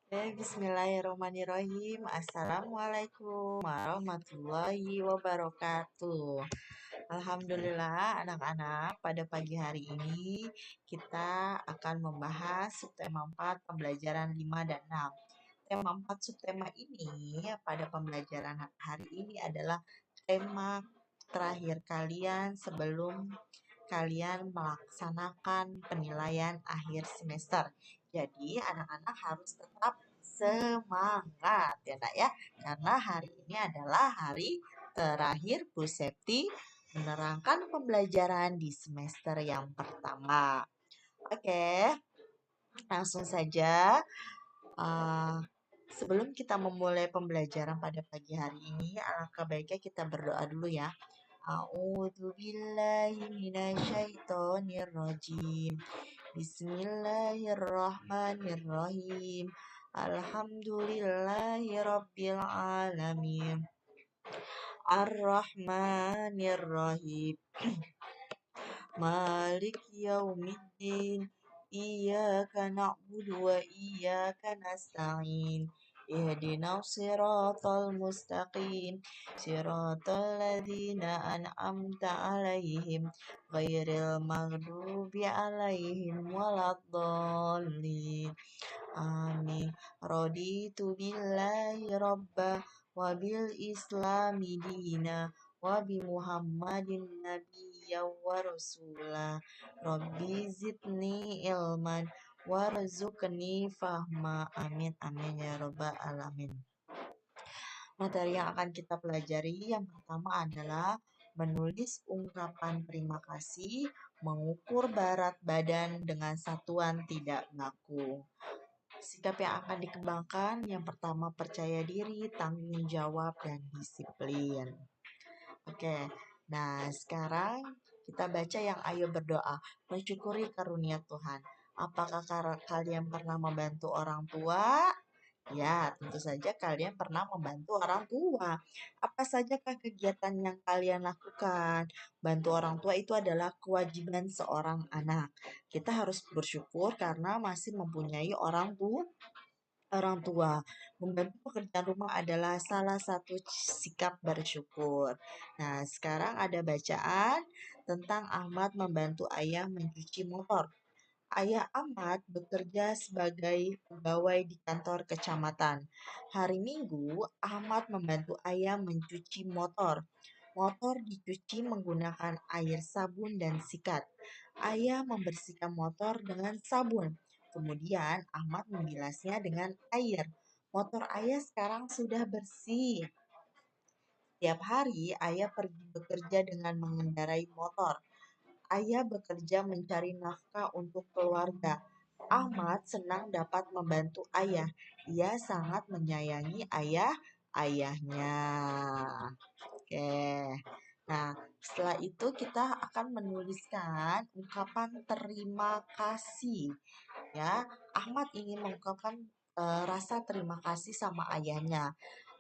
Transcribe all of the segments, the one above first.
Bismillahirrahmanirrahim. Assalamualaikum warahmatullahi wabarakatuh. Alhamdulillah anak-anak, pada pagi hari ini kita akan membahas subtema 4 pembelajaran 5 dan 6. Tema 4 subtema ini pada pembelajaran hari ini adalah tema terakhir kalian sebelum kalian melaksanakan penilaian akhir semester. Jadi anak-anak harus tetap semangat ya nak ya, karena hari ini adalah hari terakhir Bu Septi menerangkan pembelajaran di semester yang pertama. Oke, langsung saja. Sebelum kita memulai pembelajaran pada pagi hari ini, alangkah baiknya kita berdoa dulu ya. A'udzu billahi minasyaitonir rajim. Bismillahirrahmanirrahim. Alhamdulillahi rabbil alamin. Ar-Rahmanir-Rahim. Malik yaumiddin. Iyyaka na'budu wa iyyaka nasta'in. Ihdinas siratal mustaqim. Siratal ladzina an'amta 'alaihim ghairil maghdubi 'alaihim waladdallin. Amin. Raditu billahi rabba wa bil islami dina wa bi Muhammadin nabiyya wa rasula. Rabbi zidni ilman warzuqni fahma. Amin amin ya rabbal alamin. Materi yang akan kita pelajari yang pertama adalah menulis ungkapan terima kasih, mengukur berat badan dengan satuan tidak baku. Sikap yang akan dikembangkan yang pertama percaya diri, tanggung jawab, dan disiplin. Oke, nah sekarang kita baca yang ayo berdoa. Mensyukuri karunia Tuhan. Apakah kalian pernah membantu orang tua? Ya, tentu saja kalian pernah membantu orang tua. Apa sajakah kegiatan yang kalian lakukan? Bantu orang tua itu adalah kewajiban seorang anak. Kita harus bersyukur karena masih mempunyai orang tua. Membantu pekerjaan rumah adalah salah satu sikap bersyukur. Nah, sekarang ada bacaan tentang Ahmad membantu ayah mencuci motor. Ayah Ahmad bekerja sebagai pegawai di kantor kecamatan. Hari Minggu, Ahmad membantu ayah mencuci motor. Motor dicuci menggunakan air sabun dan sikat. Ayah membersihkan motor dengan sabun. Kemudian Ahmad membilasnya dengan air. Motor ayah sekarang sudah bersih. Setiap hari ayah pergi bekerja dengan mengendarai motor. Ayah bekerja mencari nafkah untuk keluarga. Ahmad senang dapat membantu ayah. Ia sangat menyayangi ayahnya. Oke. Nah, setelah itu kita akan menuliskan ungkapan terima kasih. Ya, Ahmad ingin mengungkapkan rasa terima kasih sama ayahnya.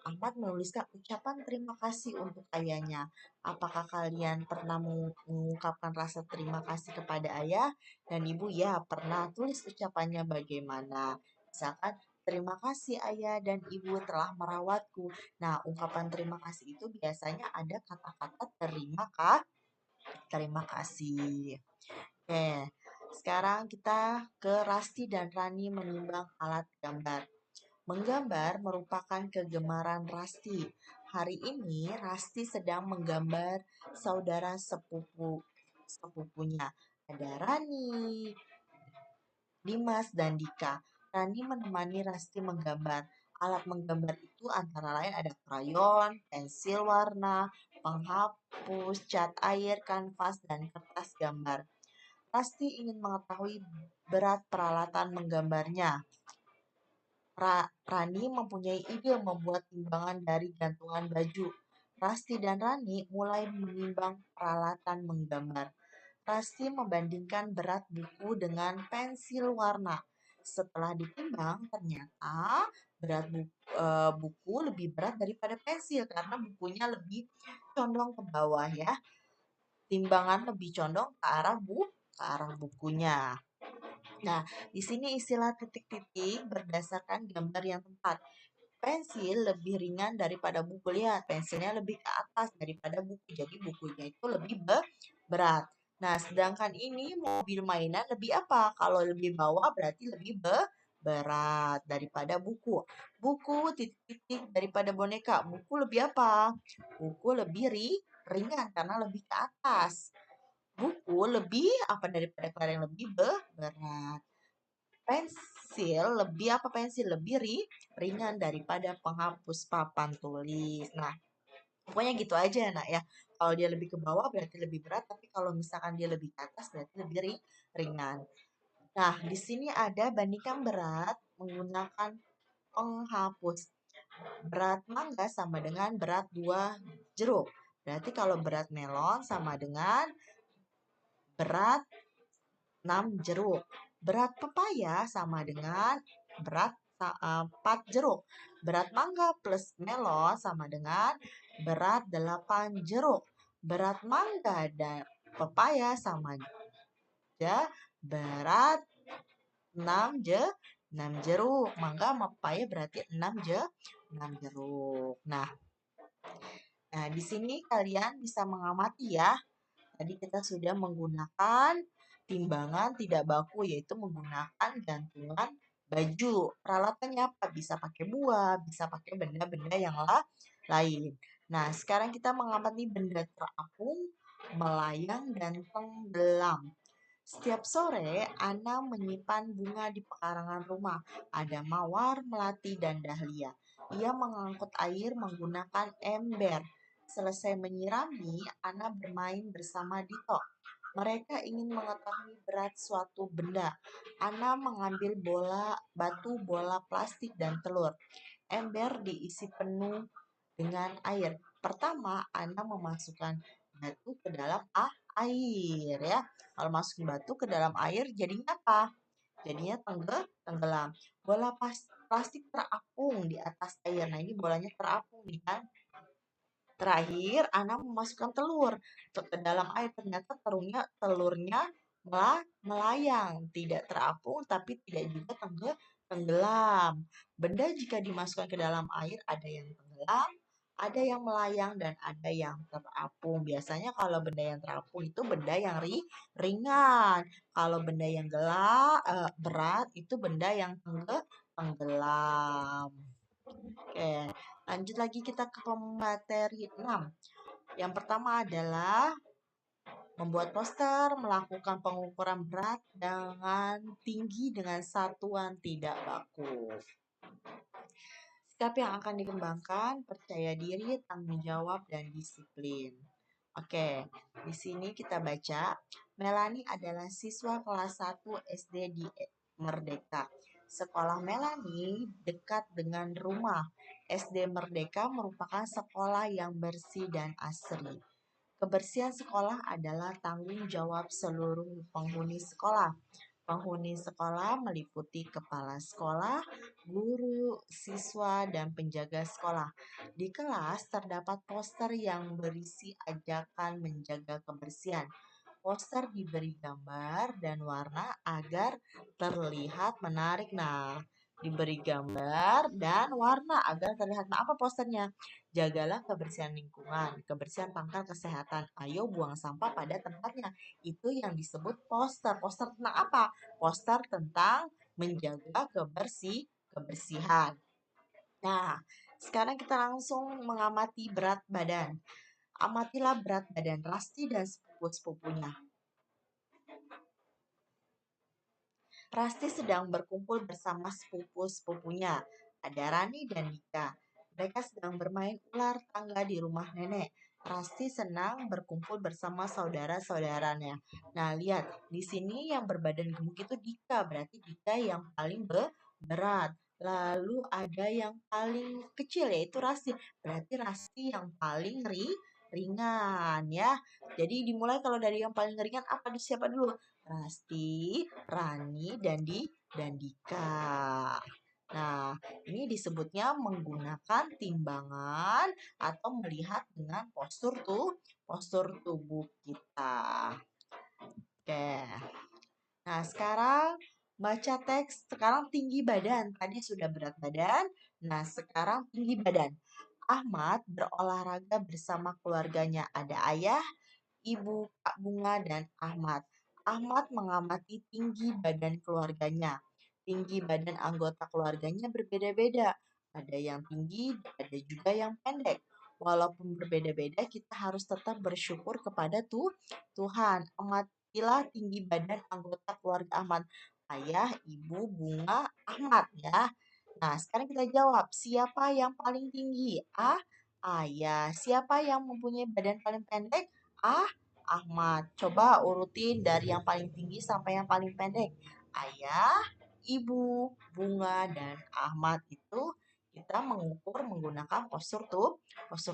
Ahmad menuliskan ucapan terima kasih untuk ayahnya. Apakah kalian pernah mengungkapkan rasa terima kasih kepada ayah dan ibu? Ya, pernah. Tulis ucapannya bagaimana. Misalkan, terima kasih ayah dan ibu telah merawatku. Nah, ungkapan terima kasih itu biasanya ada kata-kata terima kasih. Oke, sekarang kita ke Rasti dan Rani menimbang alat gambar. Menggambar merupakan kegemaran Rasti. Hari ini Rasti sedang menggambar saudara sepupunya. Ada Rani, Dimas, dan Dika. Rani menemani Rasti menggambar. Alat menggambar itu antara lain ada krayon, pensil warna, penghapus, cat air, kanvas, dan kertas gambar. Rasti ingin mengetahui berat peralatan menggambarnya. Rani mempunyai ide membuat timbangan dari gantungan baju. Rasti dan Rani mulai menimbang peralatan menggambar. Rasti membandingkan berat buku dengan pensil warna. Setelah ditimbang, ternyata berat buku lebih berat daripada pensil karena bukunya lebih condong ke bawah ya. Timbangan lebih condong ke arah bukunya. Nah, di sini istilah titik-titik berdasarkan gambar yang tepat. Pensil lebih ringan daripada buku. Lihat, pensilnya lebih ke atas daripada buku. Jadi bukunya itu lebih berat. Nah, sedangkan ini mobil mainan lebih apa? Kalau lebih bawah berarti lebih berat daripada buku. Buku titik-titik daripada boneka. Buku lebih apa? Buku lebih ringan karena lebih ke atas. Buku lebih apa daripada kelar yang lebih berat. Pensil lebih apa? Pensil lebih ringan daripada penghapus papan tulis. Nah, pokoknya gitu aja nak ya. Kalau dia lebih ke bawah berarti lebih berat, tapi kalau misalkan dia lebih ke atas berarti lebih ringan. Nah, di sini ada bandingkan berat menggunakan penghapus. Berat mangga sama dengan berat 2 jeruk. Berarti kalau berat melon sama dengan berat 6 jeruk. Berat pepaya sama dengan berat 4 jeruk. Berat mangga plus melon sama dengan berat 8 jeruk. Berat mangga dan pepaya sama aja berat 6 jeruk. Mangga sama pepaya berarti 6 jeruk. Nah, di sini kalian bisa mengamati ya. Tadi kita sudah menggunakan timbangan tidak baku, yaitu menggunakan gantungan baju. Peralatannya apa? Bisa pakai buah, bisa pakai benda-benda yang lain. Nah, sekarang kita mengamati benda terapung, melayang, dan tenggelam. Setiap sore, Ana menyimpan bunga di pekarangan rumah. Ada mawar, melati, dan dahlia. Ia mengangkut air menggunakan ember. Selesai menyirami, Ana bermain bersama Dito. Mereka ingin mengetahui berat suatu benda. Ana mengambil batu, bola plastik, dan telur. Ember diisi penuh dengan air. Pertama, Ana memasukkan batu ke dalam air ya. Kalau masukin batu ke dalam air jadinya apa? Jadinya tenggelam. Bola plastik terapung di atas air. Nah, ini bolanya terapung nih kan. Terakhir, Ana memasukkan telur ke dalam air. Ternyata telurnya melayang, tidak terapung tapi tidak juga tenggelam. Benda jika dimasukkan ke dalam air ada yang tenggelam, ada yang melayang, dan ada yang terapung. Biasanya kalau benda yang terapung itu benda yang ringan. Kalau benda yang berat itu benda yang tenggelam. Oke, lanjut lagi kita ke pemateri 6. Yang pertama adalah membuat poster, melakukan pengukuran berat dengan tinggi dengan satuan tidak baku. Sikap yang akan dikembangkan, percaya diri, tanggung jawab, dan disiplin. Oke, di sini kita baca, Melani adalah siswa kelas 1 SD di Merdeka. Sekolah Melani dekat dengan rumah. SD Merdeka merupakan sekolah yang bersih dan asri. Kebersihan sekolah adalah tanggung jawab seluruh penghuni sekolah. Penghuni sekolah meliputi kepala sekolah, guru, siswa, dan penjaga sekolah. Di kelas terdapat poster yang berisi ajakan menjaga kebersihan. Poster diberi gambar dan warna agar terlihat menarik. Nah, diberi gambar dan warna agar terlihat. Nah, apa posternya? Jagalah kebersihan lingkungan, kebersihan pangkal kesehatan. Ayo buang sampah pada tempatnya. Itu yang disebut poster. Poster tentang apa? Poster tentang menjaga kebersihan. Nah, sekarang kita langsung mengamati berat badan. Amatilah berat badan Rasti dan sepupu-sepupunya. Rasti sedang berkumpul bersama sepupu-sepupunya. Ada Rani dan Dika. Mereka sedang bermain ular tangga di rumah nenek. Rasti senang berkumpul bersama saudara-saudaranya. Nah, lihat. Di sini yang berbadan gemuk itu Dika. Berarti Dika yang paling berat. Lalu ada yang paling kecil yaitu Rasti. Berarti Rasti yang paling ringan ya. Jadi dimulai kalau dari yang paling ringan siapa dulu? Rasti, Rani, dan Dika. Nah, ini disebutnya menggunakan timbangan atau melihat dengan postur tubuh kita. Oke. Nah, sekarang Baca teks, sekarang tinggi badan. Tadi sudah berat badan, nah sekarang tinggi badan. Ahmad berolahraga bersama keluarganya. Ada ayah, ibu, Kak Bunga, dan Ahmad. Ahmad mengamati tinggi badan keluarganya. Tinggi badan anggota keluarganya berbeda-beda. Ada yang tinggi, ada juga yang pendek. Walaupun berbeda-beda, kita harus tetap bersyukur kepada Tuhan. Amatilah tinggi badan anggota keluarga Ahmad. Ayah, ibu, Bunga, Ahmad ya. Nah, sekarang kita jawab, siapa yang paling tinggi? Ayah. Siapa yang mempunyai badan paling pendek? Ahmad. Coba urutin dari yang paling tinggi sampai yang paling pendek. Ayah, ibu, Bunga, dan Ahmad itu kita mengukur menggunakan postur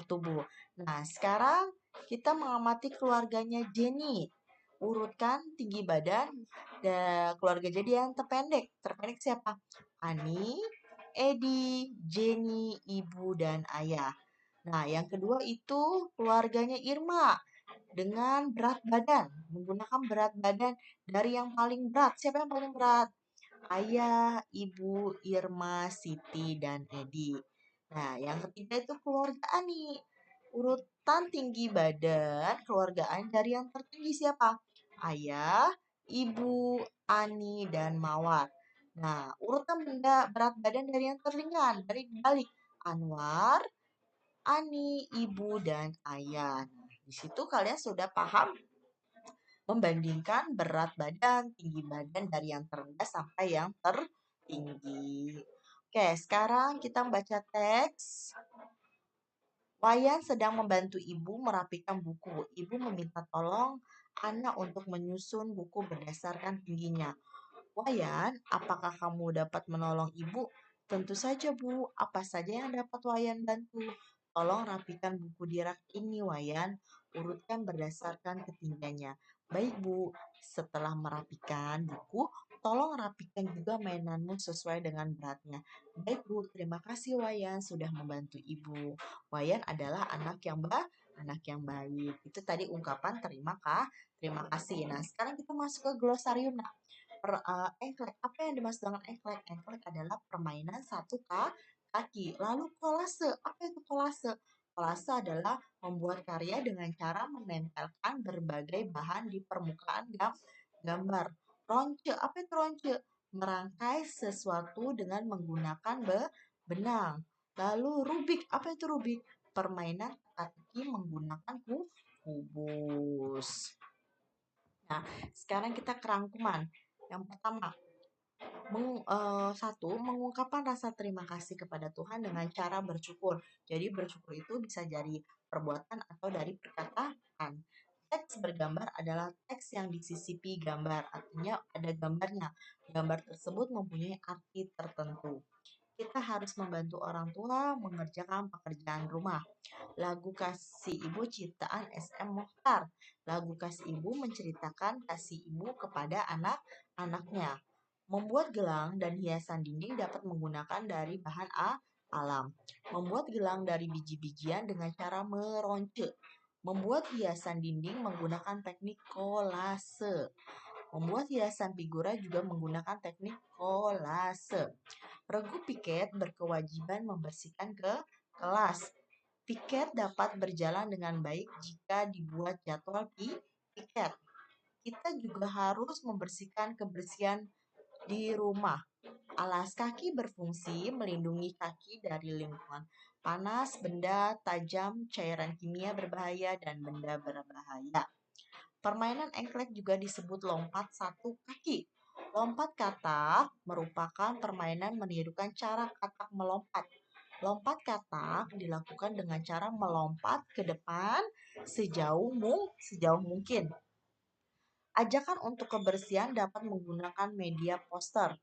tubuh. Nah, sekarang kita mengamati keluarganya Jenny. Urutkan tinggi badan dan keluarga Jenny yang terpendek. Terpendek siapa? Ani, Edi, Jenny, ibu, dan ayah. Nah, yang kedua itu keluarganya Irma dengan berat badan, menggunakan berat badan dari yang paling berat. Siapa yang paling berat? Ayah, ibu, Irma, Siti, dan Edi. Nah, yang ketiga itu keluarga Ani. Urutan tinggi badan keluarga Ani dari yang tertinggi siapa? Ayah, ibu, Ani, dan Mawar. Nah, urutan benda berat badan dari yang terringan, dari balik. Anwar, Ani, ibu, dan ayah. Nah, di situ kalian sudah paham membandingkan berat badan, tinggi badan dari yang terendah sampai yang tertinggi. Oke, sekarang kita membaca teks. Wayan sedang membantu ibu merapikan buku. Ibu meminta tolong anak untuk menyusun buku berdasarkan tingginya. Wayan, apakah kamu dapat menolong ibu? Tentu saja, Bu. Apa saja yang dapat Wayan bantu? Tolong rapikan buku di rak ini, Wayan. Urutkan berdasarkan ketinggiannya. Baik, Bu. Setelah merapikan buku, tolong rapikan juga mainanmu sesuai dengan beratnya. Baik, Bu. Terima kasih, Wayan, sudah membantu Ibu. Wayan adalah anak yang baik. Itu tadi ungkapan terima kasih. Nah, sekarang kita masuk ke glosarium. Nah, engklek. Apa yang dimaksud dengan engklek? Engklek adalah permainan satu kaki. Lalu kolase. Apa itu kolase? Kolase adalah membuat karya dengan cara menempelkan berbagai bahan di permukaan gambar. Ronce. Apa itu ronce? Merangkai sesuatu dengan menggunakan benang. Lalu rubik. Apa itu rubik? Permainan teka-teki menggunakan kubus. Nah, sekarang kita kerangkuman. Yang pertama, mengungkapkan rasa terima kasih kepada Tuhan dengan cara bersyukur. Jadi bersyukur itu bisa jadi perbuatan atau dari perkataan. Teks bergambar adalah teks yang disisipi gambar, artinya ada gambarnya. Gambar tersebut mempunyai arti tertentu. Kita harus membantu orang tua mengerjakan pekerjaan rumah. Lagu Kasih Ibu ciptaan SM Mokhtar. Lagu Kasih Ibu menceritakan kasih ibu kepada anak-anaknya. Membuat gelang dan hiasan dinding dapat menggunakan dari bahan alam. Membuat gelang dari biji-bijian dengan cara meronce. Membuat hiasan dinding menggunakan teknik kolase. Membuat hiasan figura juga menggunakan teknik kolase. Regu piket berkewajiban membersihkan ke kelas. Piket dapat berjalan dengan baik jika dibuat jadwal piket. Kita juga harus membersihkan kebersihan di rumah. Alas kaki berfungsi melindungi kaki dari lingkungan panas, benda tajam, cairan kimia berbahaya, dan benda berbahaya. Permainan engklek juga disebut lompat satu kaki. Lompat katak merupakan permainan menirukan cara katak melompat. Lompat katak dilakukan dengan cara melompat ke depan sejauh mungkin. Ajakan untuk kebersihan dapat menggunakan media poster.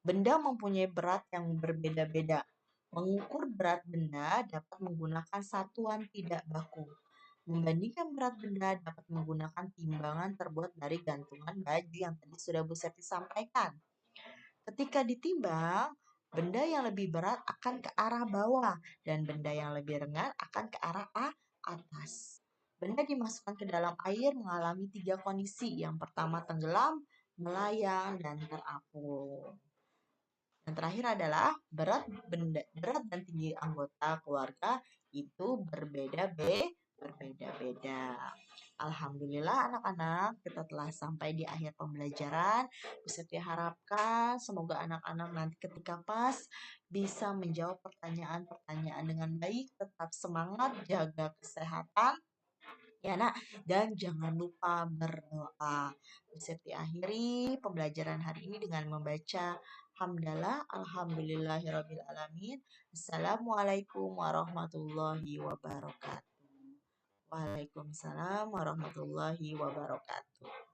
Benda mempunyai berat yang berbeda-beda. Mengukur berat benda dapat menggunakan satuan tidak baku. Membandingkan berat benda dapat menggunakan timbangan terbuat dari gantungan baju yang tadi sudah Bu Septi sampaikan. Ketika ditimbang, benda yang lebih berat akan ke arah bawah dan benda yang lebih ringan akan ke arah atas. Benda dimasukkan ke dalam air mengalami 3 kondisi. Yang pertama tenggelam, melayang, dan terapung. Yang terakhir adalah berat dan tinggi anggota keluarga itu berbeda-beda. Alhamdulillah anak-anak, kita telah sampai di akhir pembelajaran. Bisa diharapkan semoga anak-anak nanti ketika pas bisa menjawab pertanyaan-pertanyaan dengan baik, tetap semangat, jaga kesehatan, ya nak, dan jangan lupa berdoa. Bisa diakhiri pembelajaran hari ini dengan membaca hamdalah alhamdulillahirabbil alamin. Assalamualaikum warahmatullahi wabarakatuh. Waalaikumsalam warahmatullahi wabarakatuh.